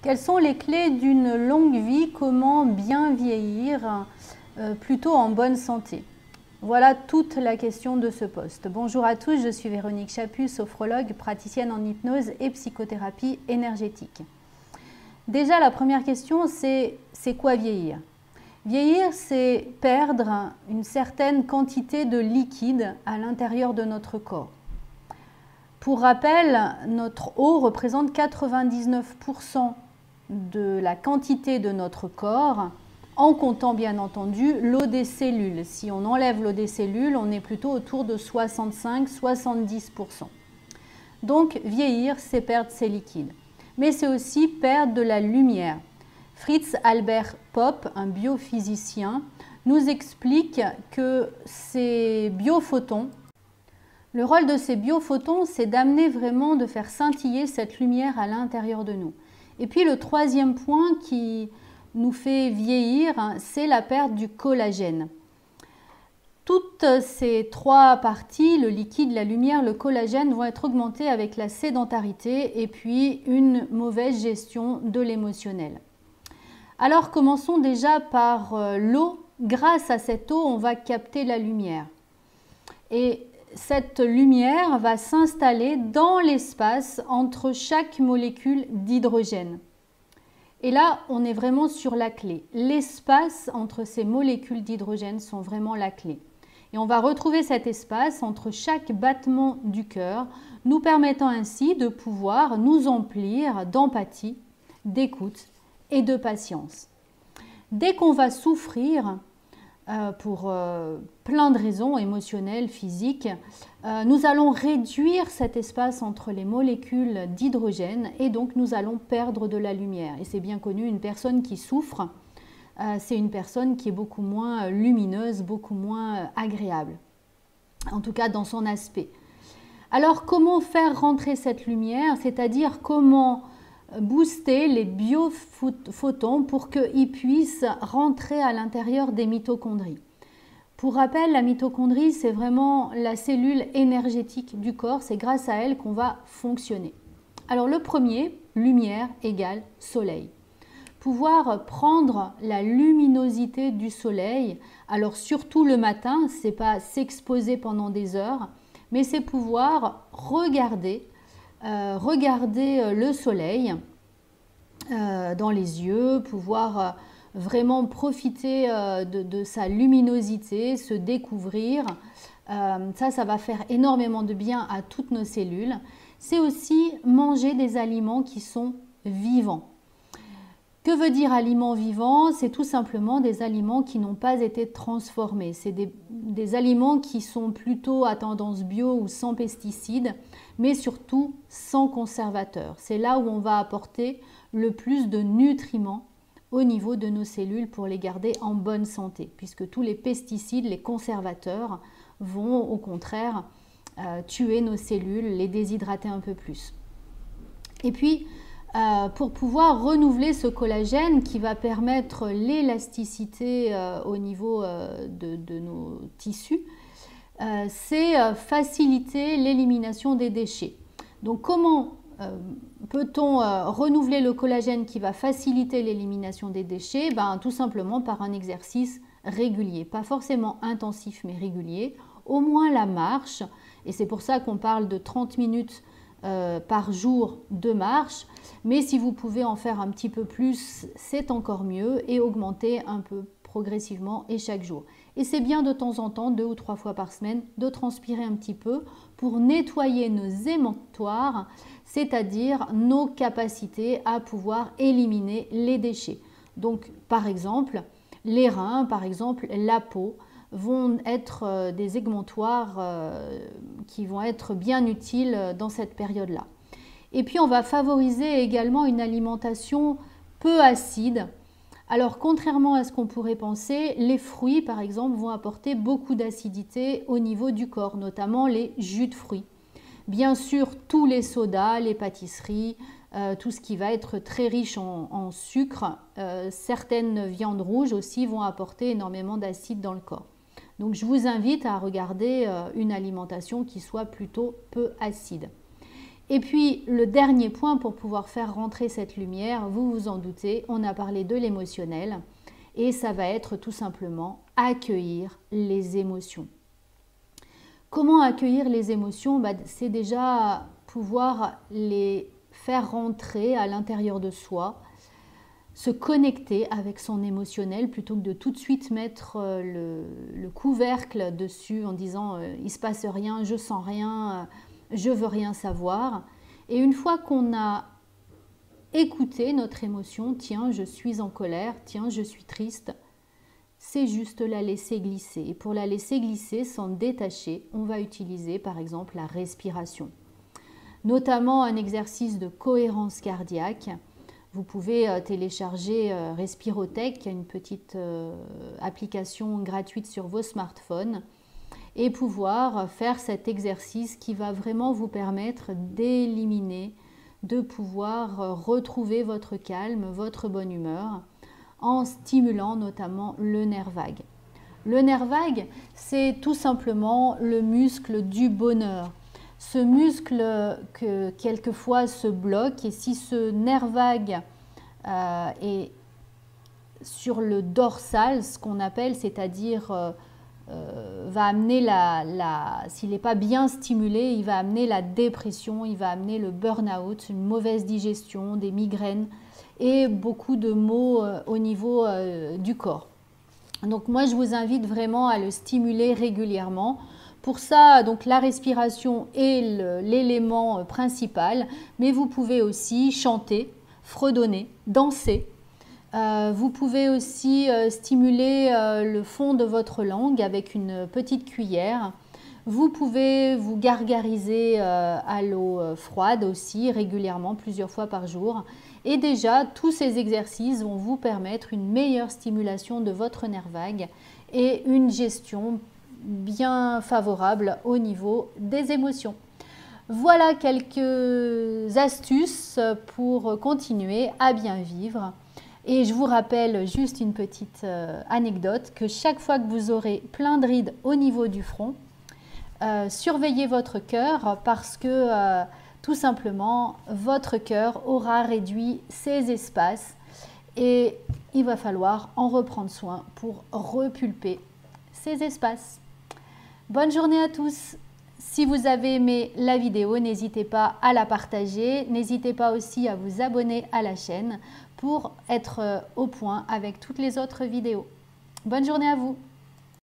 Quelles sont les clés d'une longue vie? Comment bien vieillir plutôt en bonne santé? Voilà toute la question de ce poste. Bonjour à tous, je suis Véronique Chaput, sophrologue, praticienne en hypnose et psychothérapie énergétique. Déjà, la première question, c'est quoi vieillir? Vieillir, c'est perdre une certaine quantité de liquide à l'intérieur de notre corps. Pour rappel, notre eau représente 99% de la quantité de notre corps, en comptant bien entendu l'eau des cellules. Si on enlève l'eau des cellules, on est plutôt autour de 65-70%. Donc vieillir, c'est perdre ces liquides. Mais c'est aussi perdre de la lumière. Fritz Albert Popp, un biophysicien, nous explique que ces biophotons, le rôle de ces biophotons, c'est d'amener vraiment, de faire scintiller cette lumière à l'intérieur de nous. Et puis le troisième point qui nous fait vieillir, c'est la perte du collagène. Toutes ces trois parties, le liquide, la lumière, le collagène, vont être augmentées avec la sédentarité et puis une mauvaise gestion de l'émotionnel. Alors commençons déjà par l'eau. Grâce à cette eau, on va capter la lumière. Et cette lumière va s'installer dans l'espace entre chaque molécule d'hydrogène. Et là, on est vraiment sur la clé. L'espace entre ces molécules d'hydrogène sont vraiment la clé. Et on va retrouver cet espace entre chaque battement du cœur, nous permettant ainsi de pouvoir nous emplir d'empathie, d'écoute et de patience. Dès qu'on va souffrir, pour plein de raisons émotionnelles, physiques, nous allons réduire cet espace entre les molécules d'hydrogène et donc nous allons perdre de la lumière. Et c'est bien connu, une personne qui souffre, c'est une personne qui est beaucoup moins lumineuse, beaucoup moins agréable, en tout cas dans son aspect. Alors comment faire rentrer cette lumière, c'est-à-dire comment booster les biophotons pour qu'ils puissent rentrer à l'intérieur des mitochondries. Pour rappel, la mitochondrie, c'est vraiment la cellule énergétique du corps, c'est grâce à elle qu'on va fonctionner. Alors le premier, lumière égale soleil. Pouvoir prendre la luminosité du soleil, alors surtout le matin, c'est pas s'exposer pendant des heures, mais c'est pouvoir regarder le soleil dans les yeux, pouvoir vraiment profiter de sa luminosité, se découvrir. Ça va faire énormément de bien à toutes nos cellules. C'est aussi manger des aliments qui sont vivants. Que veut dire aliments vivants? C'est tout simplement des aliments qui n'ont pas été transformés. C'est des aliments qui sont plutôt à tendance bio ou sans pesticides, mais surtout sans conservateurs. C'est là où on va apporter le plus de nutriments au niveau de nos cellules pour les garder en bonne santé, puisque tous les pesticides, les conservateurs vont au contraire tuer nos cellules, les déshydrater un peu plus. Et puis, pour pouvoir renouveler ce collagène qui va permettre l'élasticité au niveau de nos tissus, c'est faciliter l'élimination des déchets. Donc comment peut-on renouveler le collagène qui va faciliter l'élimination des déchets? Tout simplement par un exercice régulier, pas forcément intensif mais régulier, au moins la marche, et c'est pour ça qu'on parle de 30 minutes par jour de marche, mais si vous pouvez en faire un petit peu plus, c'est encore mieux, et augmenter un peu progressivement et chaque jour. Et c'est bien de temps en temps, 2 ou 3 fois par semaine, de transpirer un petit peu pour nettoyer nos émonctoires, c'est-à-dire nos capacités à pouvoir éliminer les déchets. Donc par exemple, les reins, par exemple la peau, vont être des égonctoires qui vont être bien utiles dans cette période-là. Et puis on va favoriser également une alimentation peu acide. Alors contrairement à ce qu'on pourrait penser, les fruits par exemple vont apporter beaucoup d'acidité au niveau du corps, notamment les jus de fruits. Bien sûr, tous les sodas, les pâtisseries, tout ce qui va être très riche en sucre, certaines viandes rouges aussi vont apporter énormément d'acide dans le corps. Donc je vous invite à regarder une alimentation qui soit plutôt peu acide. Et puis, le dernier point pour pouvoir faire rentrer cette lumière, vous vous en doutez, on a parlé de l'émotionnel et ça va être tout simplement accueillir les émotions. Comment accueillir les émotions? C'est déjà pouvoir les faire rentrer à l'intérieur de soi, se connecter avec son émotionnel plutôt que de tout de suite mettre le couvercle dessus en disant il ne se passe rien, je sens rien, je veux rien savoir. Et une fois qu'on a écouté notre émotion, tiens, je suis en colère, tiens, je suis triste, c'est juste la laisser glisser. Et pour la laisser glisser, s'en détacher, on va utiliser par exemple la respiration. Notamment un exercice de cohérence cardiaque. Vous pouvez télécharger Respirotech, une petite application gratuite sur vos smartphones, et pouvoir faire cet exercice qui va vraiment vous permettre d'éliminer, de pouvoir retrouver votre calme, votre bonne humeur, en stimulant notamment le nerf vague. Le nerf vague, c'est tout simplement le muscle du bonheur. Ce muscle que quelquefois se bloque, et si ce nerf vague est sur le dorsal, ce qu'on appelle, c'est-à-dire va amener s'il n'est pas bien stimulé, il va amener la dépression, il va amener le burn-out, une mauvaise digestion, des migraines et beaucoup de maux au niveau du corps. Donc moi, je vous invite vraiment à le stimuler régulièrement. Pour ça, donc la respiration est l'élément principal, mais vous pouvez aussi chanter, fredonner, danser. Vous pouvez aussi stimuler le fond de votre langue avec une petite cuillère. Vous pouvez vous gargariser à l'eau froide aussi régulièrement, plusieurs fois par jour. Et déjà, tous ces exercices vont vous permettre une meilleure stimulation de votre nerf vague et une gestion bien favorable au niveau des émotions. Voilà quelques astuces pour continuer à bien vivre. Et je vous rappelle juste une petite anecdote, que chaque fois que vous aurez plein de rides au niveau du front, surveillez votre cœur parce que tout simplement, votre cœur aura réduit ses espaces et il va falloir en reprendre soin pour repulper ces espaces. Bonne journée à tous! Si vous avez aimé la vidéo, n'hésitez pas à la partager. N'hésitez pas aussi à vous abonner à la chaîne pour être au point avec toutes les autres vidéos. Bonne journée à vous!